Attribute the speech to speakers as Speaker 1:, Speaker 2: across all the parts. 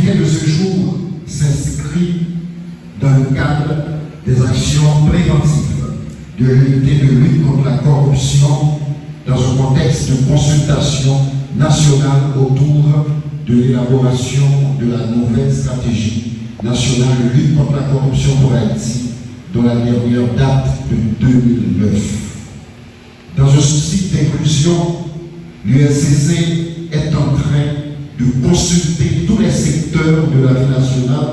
Speaker 1: l'activité de ce jour s'inscrit dans le cadre des actions préventives de l'unité de lutte contre la corruption dans un contexte de consultation nationale autour de l'élaboration de la nouvelle stratégie nationale de lutte contre la corruption pour Haïti, dont la dernière date de 2009. Dans un souci d'inclusion, l'UNCC est en train de consulter tous les secteurs de la vie nationale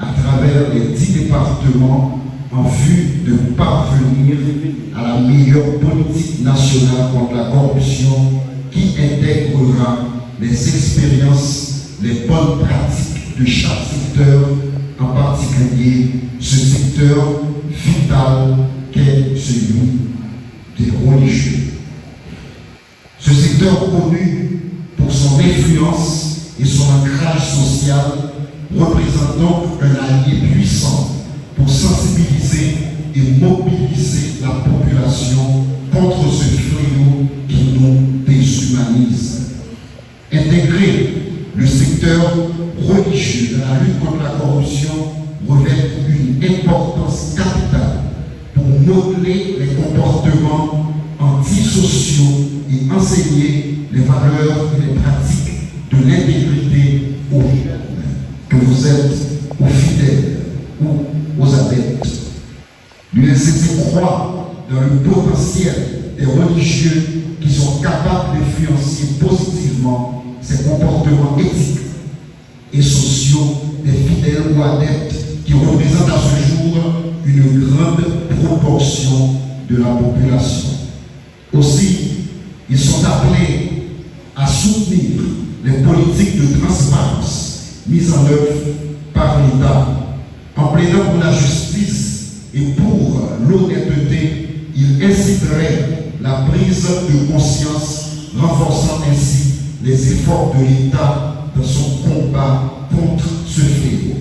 Speaker 1: à travers les 10 départements en vue de parvenir à la meilleure politique nationale contre la corruption qui intégrera les expériences, les bonnes pratiques de chaque secteur, en particulier ce secteur vital qu'est celui des religieux. Ce secteur connu pour son influence et son ancrage social représente donc un allié puissant pour sensibiliser et mobiliser la population contre ce fléau qui nous déshumanise. Intégrer le secteur religieux dans la lutte contre la corruption revêt une importance capitale pour modeler les comportements antisociaux et enseigner les valeurs et les pratiques de l'intégrité aux jeunes, que vous êtes aux fidèles ou aux adeptes. L'UNCC croit dans le potentiel des religieux qui sont capables d'influencer positivement ces comportements éthiques et sociaux des fidèles ou adeptes qui représentent à ce jour une grande proportion de la population. Aussi, ils sont appelés à soutenir les politiques de transparence mises en œuvre par l'État. En plaidant pour la justice et pour l'honnêteté, ils inciteraient la prise de conscience, renforçant ainsi les efforts de l'État dans son combat contre ce fléau.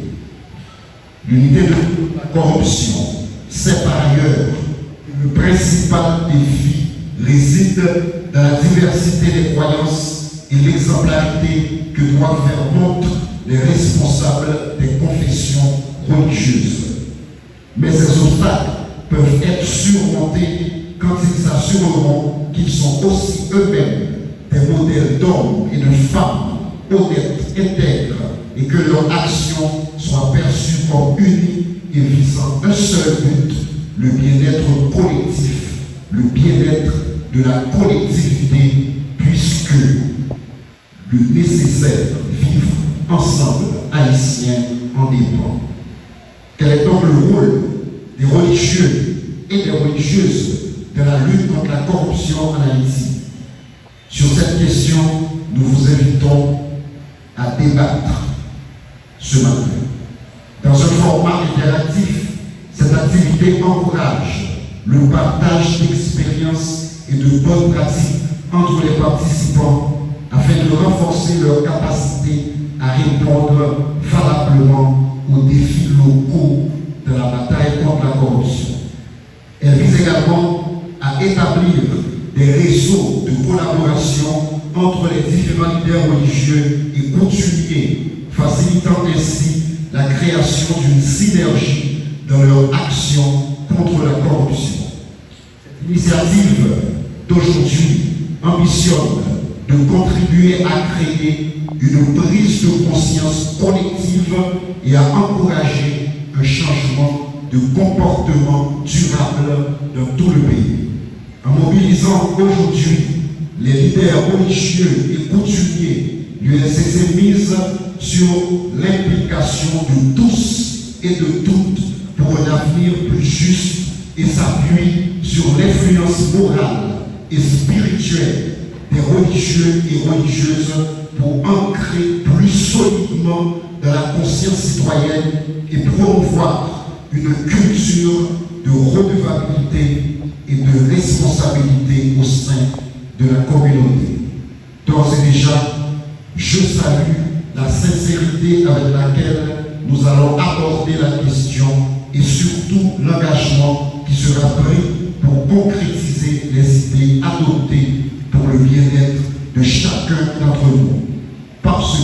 Speaker 1: L'unité de la corruption sait par ailleurs que le principal défi réside dans la diversité des croyances et l'exemplarité que doivent faire montre les responsables des confessions religieuses. Mais ces obstacles peuvent être surmontés quand ils s'assureront qu'ils sont aussi eux-mêmes des modèles d'hommes et de femmes honnêtes, intègres, et que leur action soit perçue comme unie et visant un seul but, le bien-être collectif, le bien-être de la collectivité, puisque le nécessaire vivre ensemble haïtiens en dépend. Quel est donc le rôle des religieux et des religieuses dans la lutte contre la corruption en Haïti? Sur cette question, nous vous invitons à débattre ce matin. Dans un format interactif, cette activité encourage le partage d'expériences et de bonnes pratiques entre les participants afin de renforcer leur capacité à répondre valablement aux défis locaux de la bataille contre la corruption. Elle vise également à établir des réseaux de collaboration entre les différents leaders religieux et coutumiers, facilitant ainsi la création d'une synergie dans leur action contre la corruption. Cette initiative d'aujourd'hui ambitionne de contribuer à créer une prise de conscience collective et à encourager un changement de comportement durable dans tout le pays. En mobilisant aujourd'hui les leaders religieux et coutumiers, l'UNCC mise sur l'implication de tous et de toutes pour un avenir plus juste et s'appuie sur l'influence morale et spirituelle des religieux et religieuses pour ancrer plus solidement dans la conscience citoyenne et promouvoir une culture de redevabilité et de responsabilité au sein de la communauté. D'ores et déjà, je salue la sincérité avec laquelle nous allons aborder la question et surtout l'engagement qui sera pris pour concrétiser les idées adoptées pour le bien-être de chacun d'entre nous. Parce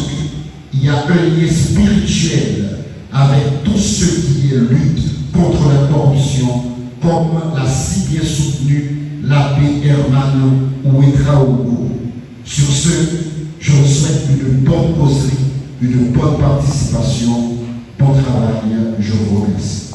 Speaker 1: qu'il y y a un lien spirituel avec tous ceux qui luttent contre la corruption, comme l'a si bien soutenu l'abbé Herman Ouedraogo. Sur ce, je vous souhaite une bonne causerie, une bonne participation, bon travail, je vous remercie.